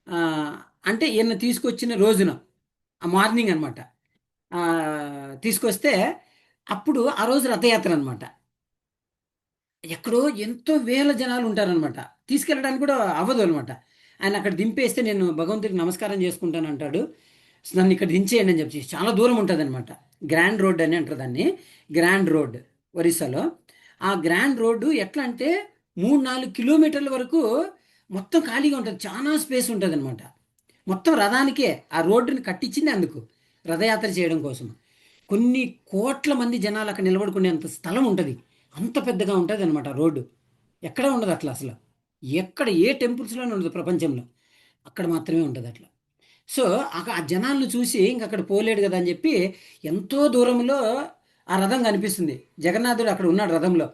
ఆ, అంటే ఈయన తీసుకొచ్చిన రోజున ఆ మార్నింగ్ అనమాట తీసుకొస్తే, అప్పుడు ఆ రోజు రథయాత్ర అనమాట. ఎక్కడో ఎంతో వేల జనాలు ఉంటారనమాట. తీసుకెళ్ళడానికి కూడా అవ్వదు అనమాట. ఆయన అక్కడ దింపేస్తే నేను భగవంతుడికి నమస్కారం చేసుకుంటాను అంటాడు. నన్ను ఇక్కడ దించేయండి అని చెప్పి, చాలా దూరం ఉంటుంది అనమాట. గ్రాండ్ రోడ్ అని అంటారు దాన్ని, గ్రాండ్ రోడ్, ఒరిస్సాలో. ఆ గ్రాండ్ రోడ్డు ఎట్లా అంటే 3 4 కిలోమీటర్ల వరకు మొత్తం ఖాళీగా ఉంటుంది, చాలా స్పేస్ ఉంటుంది అనమాట. మొత్తం రథానికే ఆ రోడ్డుని కట్టించింది అందుకు, రథయాత్ర చేయడం కోసం. కొన్ని కోట్ల మంది జనాలు అక్కడ నిలబడుకునేంత స్థలం ఉంటుంది. అంత పెద్దగా ఉంటుంది అనమాట రోడ్డు. ఎక్కడ ఉండదు అట్లా అసలు. ఎక్కడ ఏ టెంపుల్స్లోనే ఉండదు ప్రపంచంలో, అక్కడ మాత్రమే ఉంటుంది అట్లా. సో ఆ జనాలను చూసి ఇంక అక్కడ పోలేడు కదా అని చెప్పి ఎంతో దూరంలో ఆ రథం కనిపిస్తుంది. జగన్నాథుడు అక్కడ ఉన్నాడు రథంలో.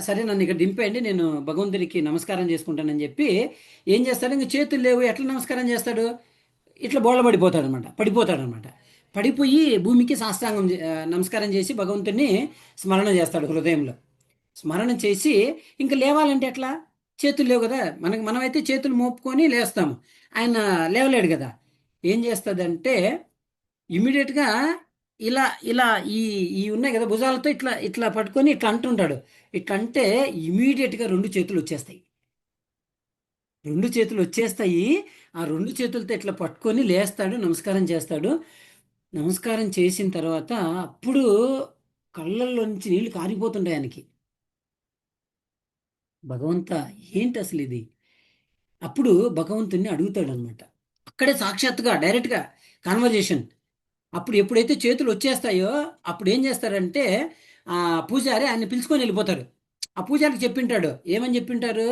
సరే నన్ను ఇక్కడ దింపేయండి, నేను భగవంతుడికి నమస్కారం చేసుకుంటానని చెప్పి ఏం చేస్తాడు, ఇంక చేతులు లేవు, ఎట్లా నమస్కారం చేస్తాడు? ఇట్లా బోళ్ళబడిపోతాడనమాట, పడిపోతాడనమాట. పడిపోయి భూమికి సాష్టాంగం నమస్కారం చేసి భగవంతుడిని స్మరణ చేస్తాడు హృదయంలో. స్మరణ చేసి ఇంకా లేవాలంటే ఎట్లా? చేతులు లేవు కదా, మనమైతే చేతులు మోపుకొని లేస్తాము. ఆయన లేవలేడు కదా. ఏం చేస్తుందంటే ఇమీడియట్గా ఇలా ఇలా ఈ ఈ ఉన్నాయి కదా భుజాలతో ఇట్లా ఇట్లా పట్టుకొని ఇట్లా అంటుంటాడు. ఇట్లా అంటే ఇమీడియట్గా రెండు చేతులు వచ్చేస్తాయి. రెండు చేతులు వచ్చేస్తాయి. ఆ రెండు చేతులతో ఇట్లా పట్టుకొని లేస్తాడు, నమస్కారం చేస్తాడు. నమస్కారం చేసిన తర్వాత అప్పుడు కళ్ళల్లో నుంచి నీళ్లు కారిపోతుంటాయి ఆయనకి. భగవంత, ఏంటి అసలు ఇది? అప్పుడు భగవంతుణ్ణి అడుగుతాడు అనమాట. అక్కడే సాక్షాత్తుగా డైరెక్ట్గా కాన్వర్జేషన్. అప్పుడు ఎప్పుడైతే చేతులు వచ్చేస్తాయో అప్పుడు ఏం చేస్తారంటే ఆ పూజారి ఆయన్ని పిలుచుకొని వెళ్ళిపోతారు. ఆ పూజారికి చెప్పింటాడు, ఏమని చెప్పింటారు?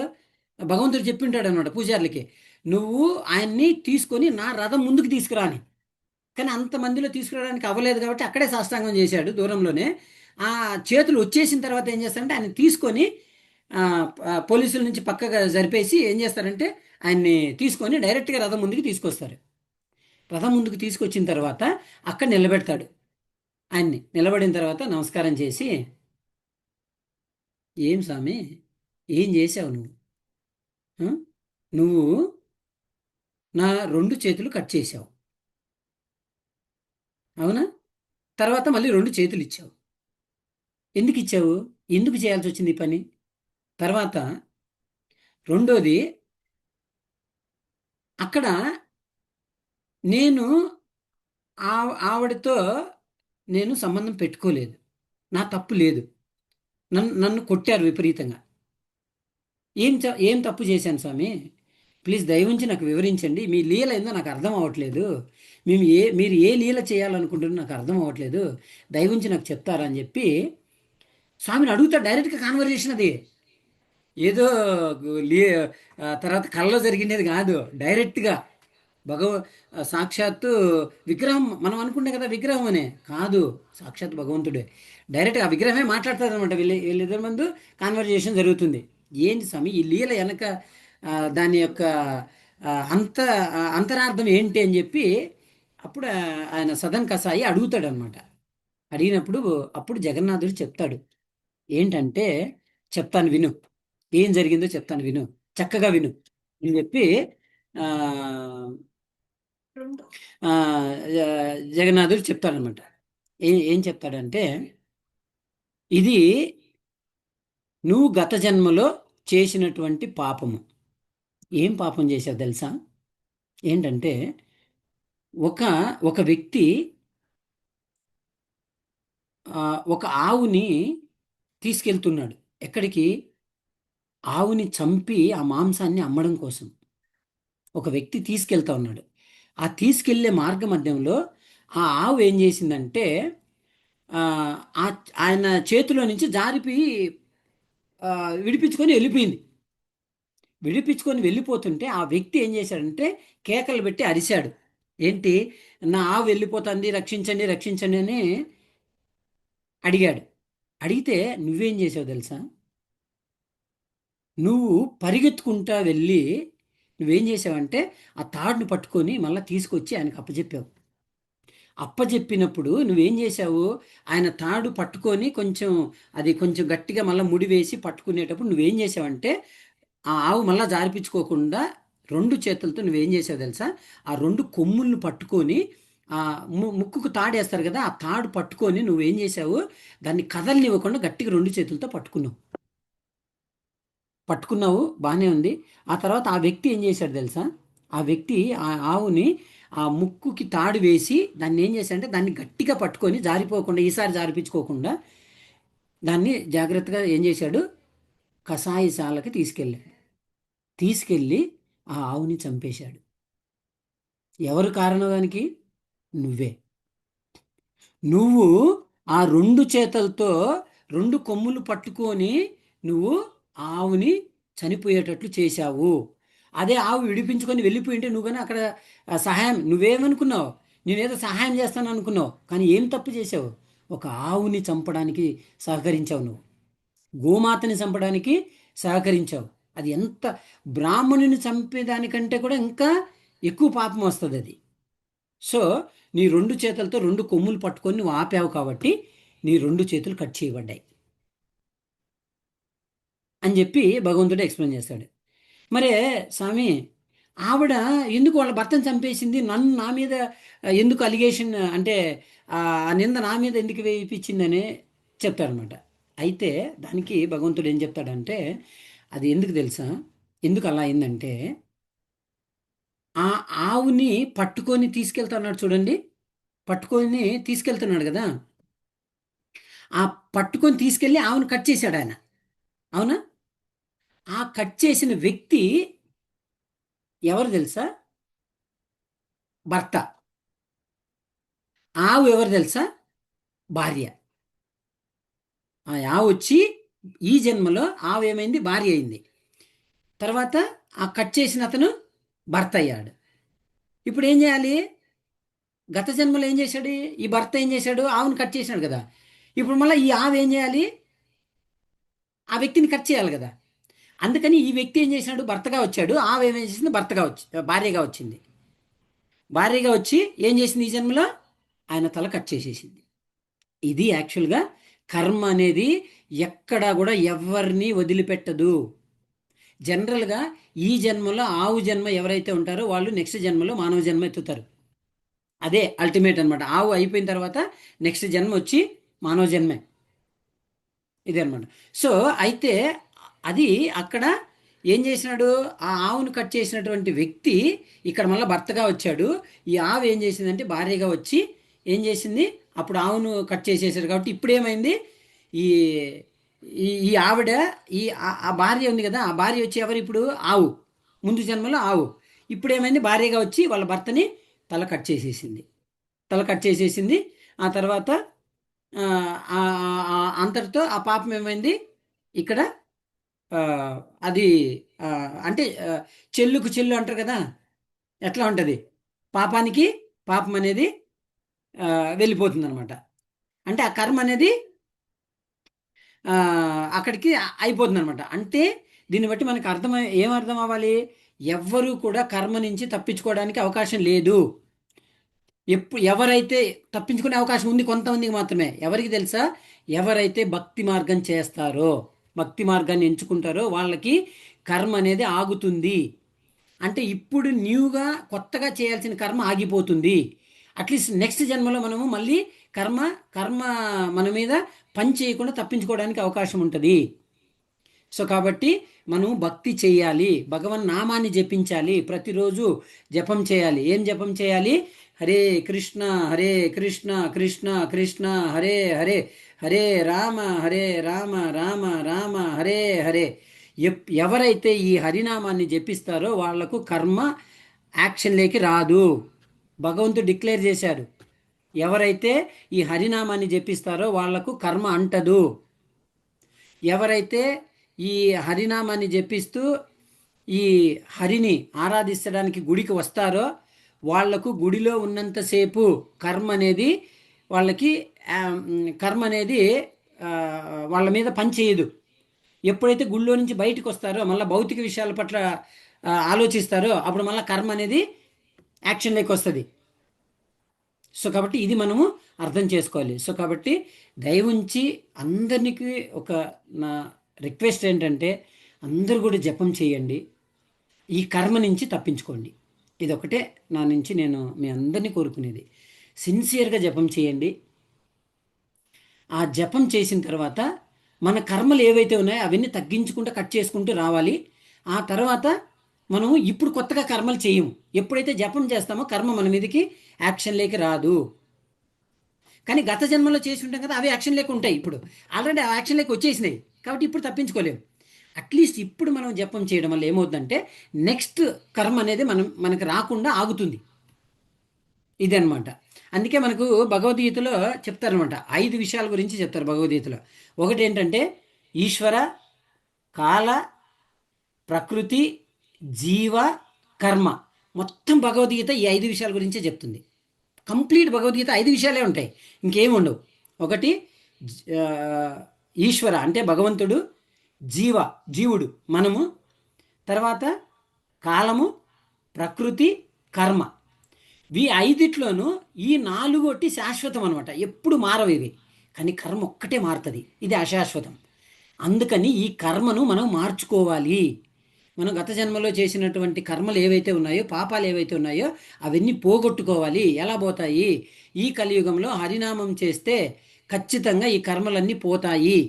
భగవంతుడు చెప్పింటాడు అనమాట పూజారులకి, నువ్వు ఆయన్ని తీసుకొని నా రథం ముందుకు తీసుకురా అని. కానీ అంతమందిలో తీసుకురావడానికి అవ్వలేదు కాబట్టి అక్కడే సాష్టాంగం చేశాడు దూరంలోనే. ఆ చేతులు వచ్చేసిన తర్వాత ఏం చేస్తారంటే ఆయన తీసుకొని ఆ, పోలీసుల నుంచి పక్కగా జరిపేసి ఏం చేస్తారంటే ఆయన్ని తీసుకొని డైరెక్ట్గా రథం ముందుకు తీసుకొస్తారు. రథం ముందుకు తీసుకొచ్చిన తర్వాత అక్కడ నిలబెడతాడు. ఆయన్ని నిలబడిన తర్వాత నమస్కారం చేసి, ఏం స్వామి, ఏం చేసావు నువ్వు? ఆ? నువ్వు నా రెండు చేతులు కట్ చేసావు, అవునా? తర్వాత మళ్ళీ రెండు చేతులు ఇచ్చావు. ఎందుకు ఇచ్చావు? ఎందుకు చేయాల్సి వచ్చింది ఈ పని? తర్వాత రెండోది, అక్కడ నేను ఆవిడతో నేను సంబంధం పెట్టుకోలేదు, నా తప్పు లేదు. నన్ను కొట్టారు విపరీతంగా. ఏం తప్పు చేశాను స్వామి? ప్లీజ్ దయవుంచి నాకు వివరించండి. మీ లీల ఏందో నాకు అర్థం అవ్వట్లేదు. మీరు ఏ లీల చేయాలనుకుంటున్నారో నాకు అర్థం అవ్వట్లేదు. దయవుంచి నాకు చెప్తారా అని చెప్పి స్వామిని అడుగుతా. డైరెక్ట్గా కాన్వర్జేషన్ అది. ఏదో లీ తర్వాత కళ్ళలో జరిగినది కాదు, డైరెక్ట్గా భగవ సాక్షాత్తు విగ్రహం. మనం అనుకుంటే కదా విగ్రహం అనే, కాదు, సాక్షాత్ భగవంతుడే. డైరెక్ట్గా ఆ విగ్రహమే మాట్లాడుతుంది అనమాట. వీళ్ళిద్దరి ముందు కాన్వర్జేషన్ జరుగుతుంది. ఏంటి స్వామి ఈ లీల వెనక దాని యొక్క అంతరార్థం ఏంటి అని చెప్పి అప్పుడు ఆయన సదన్ కసాయి అడుగుతాడు అనమాట. అడిగినప్పుడు అప్పుడు జగన్నాథుడు చెప్తాడు. ఏంటంటే, చెప్తాను విను, ఏం జరిగిందో చెప్తాను విను, చక్కగా విను అని చెప్పి ఆ, ఆ, జగన్నాథుడు చెప్తాడనమాట. ఏం చెప్తాడంటే, ఇది నువ్వు గత జన్మలో చేసినటువంటి పాపము. ఏం పాపం చేశావు తెలుసా? ఏంటంటే, ఒక ఒక వ్యక్తి ఆ, ఒక ఆవుని తీసుకెళ్తున్నాడు. ఎక్కడికి? ఆవుని చంపి ఆ మాంసాన్ని అమ్మడం కోసం ఒక వ్యక్తి తీసుకెళ్తా ఉన్నాడు. ఆ తీసుకెళ్లే మార్గ మధ్యంలో ఆ ఆవు ఏం చేసిందంటే ఆ, ఆయన చేతిలో నుంచి జారిపోయి ఆ, విడిపించుకొని వెళ్ళిపోయింది. విడిపించుకొని వెళ్ళిపోతుంటే ఆ వ్యక్తి ఏం చేశాడంటే కేకలు పెట్టి అరిశాడు. ఏంటి? నా ఆవు వెళ్ళిపోతుంది, రక్షించండి రక్షించండి అని అడిగాడు. అడిగితే నువ్వేం చేసావు తెలుసా? నువ్వు పరిగెత్తుకుంటా వెళ్ళి నువ్వేం చేసావంటే ఆ తాడుని పట్టుకొని మళ్ళీ తీసుకొచ్చి ఆయనకు అప్పచెప్పావు. అప్పచెప్పినప్పుడు నువ్వేం చేసావు? ఆయన తాడు పట్టుకొని కొంచెం అది కొంచెం గట్టిగా మళ్ళీ ముడి వేసి పట్టుకునేటప్పుడు నువ్వేం చేసావంటే ఆ ఆవు మళ్ళీ జారిపించుకోకుండా రెండు చేతులతో నువ్వేం చేసావు తెలుసా? ఆ రెండు కొమ్ములను పట్టుకొని ఆ ముక్కుకు తాడేస్తారు కదా, ఆ తాడు పట్టుకొని నువ్వేం చేసావు? దాన్ని కదలనివ్వకుండా గట్టిగా రెండు చేతులతో పట్టుకున్నావు. బాగానే ఉంది. ఆ తర్వాత ఆ వ్యక్తి ఏం చేశాడు తెలుసా? ఆ వ్యక్తి ఆ ఆవుని ఆ ముక్కుకి తాడు వేసి దాన్ని ఏం చేశాడంటే దాన్ని గట్టిగా పట్టుకొని జారిపోకుండా, ఈసారి జారిపించుకోకుండా దాన్ని జాగ్రత్తగా ఏం చేశాడు? కషాయశాలకి తీసుకెళ్ళాడు. తీసుకెళ్ళి ఆ ఆవుని చంపేశాడు. ఎవరు కారణం దానికి? నువ్వే. నువ్వు ఆ రెండు చేతులతో రెండు కొమ్ములు పట్టుకొని నువ్వు ఆవుని చనిపోయేటట్లు చేశావు. అదే ఆవు విడిపించుకొని వెళ్ళిపోయింటే నువ్వు కానీ అక్కడ సహాయం, నువ్వేమనుకున్నావు? నేనేదో సహాయం చేస్తాను అనుకున్నావు. కానీ ఏం తప్పు చేసావు? ఒక ఆవుని చంపడానికి సహకరించావు నువ్వు. గోమాతని చంపడానికి సహకరించావు. అది ఎంత, బ్రాహ్మణుని చంపేదానికంటే కూడా ఇంకా ఎక్కువ పాపం వస్తుంది అది. సో నీ రెండు చేతులతో రెండు కొమ్ములు పట్టుకొని నువ్వు ఆపావు కాబట్టి నీ రెండు చేతులు కట్ చేయబడ్డాయి అని చెప్పి భగవంతుడు ఎక్స్ప్లెయిన్ చేస్తాడు. మరే స్వామి, ఆవిడ ఎందుకు వాళ్ళ భర్తను చంపేసింది, నన్ను నా మీద ఎందుకు అలిగేషన్ అంటే ఆ నింద నా మీద ఎందుకు వేయించిందని చెప్తాడనమాట. అయితే దానికి భగవంతుడు ఏం చెప్తాడంటే, అది ఎందుకు తెలుసా? ఎందుకు అలా అయిందంటే, ఆ ఆవుని పట్టుకొని తీసుకెళ్తున్నాడు చూడండి, పట్టుకొని తీసుకెళ్తున్నాడు కదా, ఆ పట్టుకొని తీసుకెళ్ళి ఆవును కట్ చేశాడు ఆయన, అవునా? ఆ కట్ చేసిన వ్యక్తి ఎవరు తెలుసా? భర్త. ఆవు ఎవరు తెలుసా? భార్య. ఆ ఆవు వచ్చి ఈ జన్మలో ఆవు ఏమైంది? భార్య అయింది. తర్వాత ఆ కట్ చేసిన అతను భర్త అయ్యాడు. ఇప్పుడు ఏం చేయాలి? గత జన్మలో ఏం చేశాడు? ఈ భర్త ఏం చేశాడు? ఆవును కట్ చేసినాడు కదా. ఇప్పుడు మళ్ళీ ఈ ఆవు ఏం చేయాలి? ఆ వ్యక్తిని కట్ చేయాలి కదా. అందుకని ఈ వ్యక్తి ఏం చేసినాడు? భర్తగా వచ్చాడు. ఆవు ఏమేం చేసింది? భర్తగా వచ్చి భార్యగా వచ్చింది. భార్యగా వచ్చి ఏం చేసింది ఈ జన్మలో? ఆయన తల కట్ చేసేసింది. ఇది యాక్చువల్గా కర్మ అనేది ఎక్కడా కూడా ఎవరిని వదిలిపెట్టదు. జనరల్గా ఈ జన్మలో ఆవు జన్మ ఎవరైతే ఉంటారో వాళ్ళు నెక్స్ట్ జన్మలో మానవ జన్మ ఎత్తుతారు. అదే అల్టిమేట్ అనమాట. ఆవు అయిపోయిన తర్వాత నెక్స్ట్ జన్మ వచ్చి మానవ జన్మే. ఇదే అనమాట. సో అయితే అది అక్కడ ఏం చేసినాడు? ఆ ఆవును కట్ చేసినటువంటి వ్యక్తి ఇక్కడ మళ్ళీ భర్తగా వచ్చాడు. ఈ ఆవు ఏం చేసిందంటే భార్యగా వచ్చి ఏం చేసింది? అప్పుడు ఆవును కట్ చేసేసాడు కాబట్టి ఇప్పుడు ఏమైంది? ఈ ఈ ఈ ఆవిడ ఈ ఆ భార్య ఉంది కదా, ఆ భార్య వచ్చి ఎవరు ఇప్పుడు? ఆవు. ముందు జన్మలో ఆవు. ఇప్పుడు ఏమైంది? భార్యగా వచ్చి వాళ్ళ భర్తని తల కట్ చేసేసింది. తల కట్ చేసేసింది. ఆ తర్వాత అంతటితో ఆ పాపం ఏమైంది? ఇక్కడ అది అంటే చెల్లుకు చెల్లు అంటారు కదా, ఎట్లా ఉంటుంది? పాపానికి పాపం అనేది వెళ్ళిపోతుంది అనమాట. అంటే ఆ కర్మ అనేది అక్కడికి అయిపోతుంది అనమాట. అంటే దీన్ని బట్టి మనకు ఏం అర్థం అవ్వాలి? ఎవ్వరూ కూడా కర్మ నుంచి తప్పించుకోవడానికి అవకాశం లేదు. ఎవరైతే తప్పించుకునే అవకాశం ఉంది కొంతమందికి మాత్రమే. ఎవరికి తెలుసా? ఎవరైతే భక్తి మార్గం చేస్తారో, భక్తి మార్గాన్ని ఎంచుకుంటారో వాళ్ళకి కర్మ అనేది ఆగుతుంది. అంటే ఇప్పుడు న్యూగా కొత్తగా చేయాల్సిన కర్మ ఆగిపోతుంది. అట్లీస్ట్ నెక్స్ట్ జన్మలో మనము మళ్ళీ కర్మ కర్మ మన మీద పని చేయకుండా తప్పించుకోవడానికి అవకాశం ఉంటుంది. సో కాబట్టి మనం భక్తి చేయాలి, భగవన్ నామాన్ని జపించాలి, ప్రతిరోజు జపం చేయాలి. ఏం జపం చేయాలి? హరే కృష్ణ హరే కృష్ణ కృష్ణ కృష్ణ హరే హరే, హరే రామ హరే రామ రామ రామ హరే హరే. ఎవరైతే ఈ హరినామాన్ని జపిస్తారో వాళ్లకు కర్మ యాక్షన్లోకి రాదు. భగవంతుడు డిక్లేర్ చేశాడు, ఎవరైతే ఈ హరినామాన్ని జపిస్తారో వాళ్లకు కర్మ అంటదు. ఎవరైతే ఈ హరినామాన్ని జపిస్తూ ఈ హరిని ఆరాధించడానికి గుడికి వస్తారో వాళ్లకు గుడిలో ఉన్నంతసేపు కర్మ అనేది వాళ్ళకి కర్మ అనేది వాళ్ళ మీద పనిచేయదు. ఎప్పుడైతే గుళ్ళో నుంచి బయటకు వస్తారో మళ్ళీ భౌతిక విషయాల పట్ల ఆలోచిస్తారో అప్పుడు మళ్ళీ కర్మ అనేది యాక్షన్లోకి వస్తుంది. సో కాబట్టి ఇది మనము అర్థం చేసుకోవాలి. సో కాబట్టి దయవుంచి అందరికీ ఒక నా రిక్వెస్ట్ ఏంటంటే అందరూ కూడా జపం చేయండి, ఈ కర్మ నుంచి తప్పించుకోండి. ఇదొకటే నా నుంచి నేను మీ అందరినీ కోరుకునేది. సిన్సియర్గా జపం చేయండి. ఆ జపం చేసిన తర్వాత మన కర్మలు ఏవైతే ఉన్నాయో అవన్నీ తగ్గించుకుంటూ కట్ చేసుకుంటూ రావాలి. ఆ తర్వాత మనము ఇప్పుడు కొత్తగా కర్మలు చేయము. ఎప్పుడైతే జపం చేస్తామో కర్మ మన మీదకి యాక్షన్లోకి రాదు. కానీ గత జన్మలో చేసి ఉంటాం కదా, అవి యాక్షన్లోకి ఉంటాయి. ఇప్పుడు ఆల్రెడీ ఆ యాక్షన్లోకి వచ్చేసినాయి కాబట్టి ఇప్పుడు తప్పించుకోలేము. అట్లీస్ట్ ఇప్పుడు మనం జపం చేయడం వల్ల ఏమవుతుందంటే నెక్స్ట్ కర్మ అనేది మనకు రాకుండా ఆగుతుంది. ఇదనమాట. అందుకే మనకు భగవద్గీతలో చెప్తారనమాట, 5 విషయాల గురించి చెప్తారు భగవద్గీతలో. ఒకటి ఏంటంటే ఈశ్వర, కాల, ప్రకృతి, జీవ, కర్మ. మొత్తం భగవద్గీత ఈ 5 విషయాల గురించే చెప్తుంది. కంప్లీట్ భగవద్గీత 5 విషయాలే ఉంటాయి, ఇంకేం ఉండవు. ఒకటి ఈశ్వర అంటే భగవంతుడు, జీవుడు మనము, తర్వాత కాలము, ప్రకృతి, కర్మ. ఈ 5 ఈ 4 శాశ్వతం అనమాట, ఎప్పుడు మారవు ఇవి. కానీ కర్మ ఒక్కటే మారుతుంది, ఇది అశాశ్వతం. అందుకని ఈ కర్మను మనం మార్చుకోవాలి. మనం గత జన్మలో చేసినటువంటి కర్మలు ఏవైతే ఉన్నాయో, పాపాలు ఏవైతే ఉన్నాయో అవన్నీ పోగొట్టుకోవాలి. ఎలా పోతాయి? ఈ కలియుగంలో హరినామం చేస్తే ఖచ్చితంగా ఈ కర్మలన్నీ పోతాయి.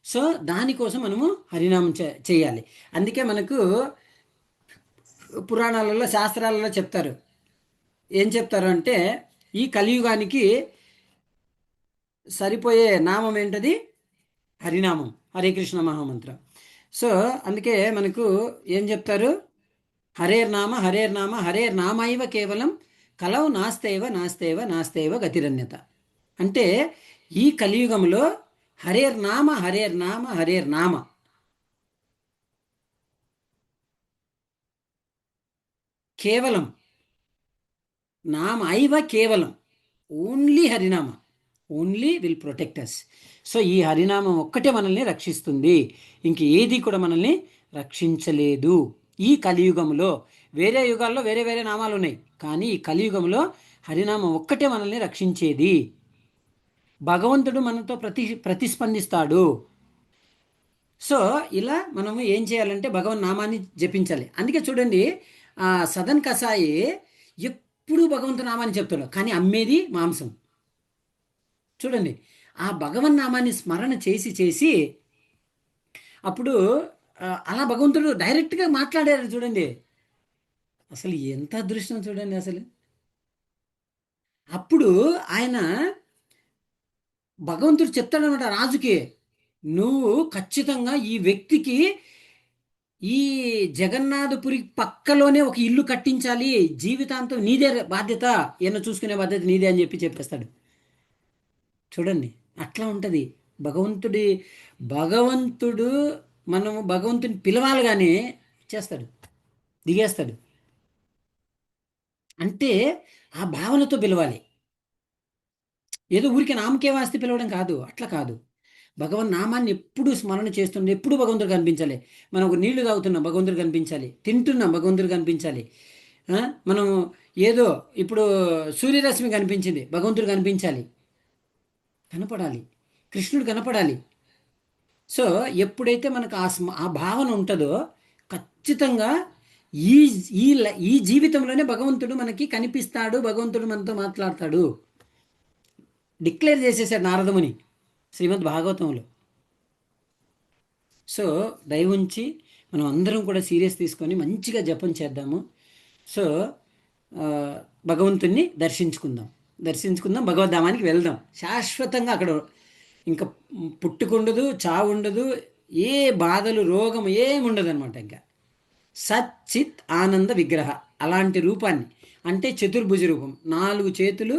సో దానికోసం మనము హరినామం చేయాలి. అందుకే మనకు పురాణాలలో, శాస్త్రాలలో చెప్తారు. ఏం చెప్తారు అంటే ఈ కలియుగానికి సరిపోయే నామం ఏంటది? హరినామం, హరే కృష్ణ మహామంత్రం. సో అందుకే మనకు ఏం చెప్తారు? హరేర్నామ హరేర్నామ హరేర్నామైవ కేవలం కలవు నాస్తేవ నాస్తేవ నాస్తేవ గతిరన్యత. అంటే ఈ కలియుగంలో హరేర్నామ హరేర్నామ హరేర్నామ కేవలం నామ ఐవ కేవలం, ఓన్లీ హరినామ, only will protect us. So ఈ హరినామం ఒక్కటే మనల్ని రక్షిస్తుంది, ఇంక ఏది కూడా మనల్ని రక్షించలేదు. ఈ కలియుగంలో, వేరే యుగాల్లో వేరే వేరే నామాలు ఉన్నాయి, కానీ ఈ కలియుగంలో హరినామం ఒక్కటే మనల్ని రక్షించేది. భగవంతుడు మనతో ప్రతిస్పందిస్తాడు. సో ఇలా మనము ఏం చేయాలంటే భగవన్ నామాన్ని జపించాలి. అందుకే చూడండి, సదన్ కసాయి ఎప్పుడు భగవంతు నామాన్ని చెప్తాడు, కానీ అమ్మేది మాంసం. చూడండి, ఆ భగవన్ నామాన్ని స్మరణ చేసి చేసి అప్పుడు అలా భగవంతుడు డైరెక్ట్గా మాట్లాడారు. చూడండి, అసలు ఎంత అదృష్టం చూడండి అసలు. అప్పుడు ఆయన భగవంతుడు చెప్తాడనమాట రాజుకి, నువ్వు ఖచ్చితంగా ఈ వ్యక్తికి ఈ జగన్నాథపురి పక్కలోనే ఒక ఇల్లు కట్టించాలి, జీవితాంతం నీదే బాధ్యత, ఈయన చూసుకునే బాధ్యత నీదే అని చెప్పేస్తాడు. చూడండి, అట్లా ఉంటుంది భగవంతుడు మనము భగవంతుని పిలవాలి కానీ చేస్తాడు, దిగేస్తాడు. అంటే ఆ భావనతో పిలవాలి, ఏదో ఊరికి నామకే వాస్తే పిలవడం కాదు, అట్లా కాదు. భగవన్ నామాన్ని ఎప్పుడు స్మరణ చేస్తుండే, ఎప్పుడు భగవంతుడు కనిపించాలి. మనం ఒక నీళ్లు తాగుతున్నాం, భగవంతుడు కనిపించాలి. తింటున్నాం, భగవంతుడు కనిపించాలి. మనం ఏదో ఇప్పుడు సూర్యరశ్మి కనిపించింది, భగవంతుడు కనిపించాలి, కనపడాలి, కృష్ణుడు కనపడాలి. సో ఎప్పుడైతే మనకు ఆ భావన ఉంటుందో ఖచ్చితంగా ఈ ఈ ఈ జీవితంలోనే భగవంతుడు మనకి కనిపిస్తాడు, భగవంతుడు మనతో మాట్లాడతాడు. డిక్లేర్ చేసేసాడు నారదముని శ్రీమద్ భాగవతంలో. సో దయవుంచి మనం అందరం కూడా సీరియస్ తీసుకొని మంచిగా జపం చేద్దాము. సో భగవంతుణ్ణి దర్శించుకుందాం, భగవద్ధామానికి వెళ్దాం. శాశ్వతంగా అక్కడ ఇంకా పుట్టుకుండదు, చావు ఉండదు, ఏ బాధలు, రోగం ఏముండదు అనమాట. ఇంకా సచ్చిత్ ఆనంద విగ్రహ, అలాంటి రూపాన్ని, అంటే చతుర్భుజ రూపం, 4 చేతులు,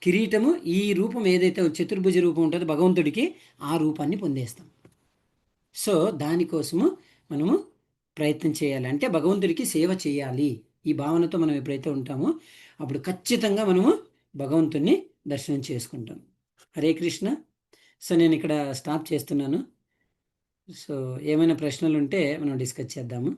కిరీటము, ఈ రూపం ఏదైతే చతుర్భుజ రూపం ఉంటుందో భగవంతుడికి, ఆ రూపాన్ని పొందేస్తాం. సో దానికోసము మనము ప్రయత్నం చేయాలి, అంటే భగవంతుడికి సేవ చేయాలి. ఈ భావనతో మనం ఎప్పుడైతే ఉంటామో అప్పుడు ఖచ్చితంగా మనము భగవంతుడిని దర్శనం చేసుకుంటాం. హరే కృష్ణ. సో నేను ఇక్కడ స్టాప్ చేస్తున్నాను. సో ఏమైనా ప్రశ్నలు ఉంటే మనం డిస్కస్ చేద్దాము.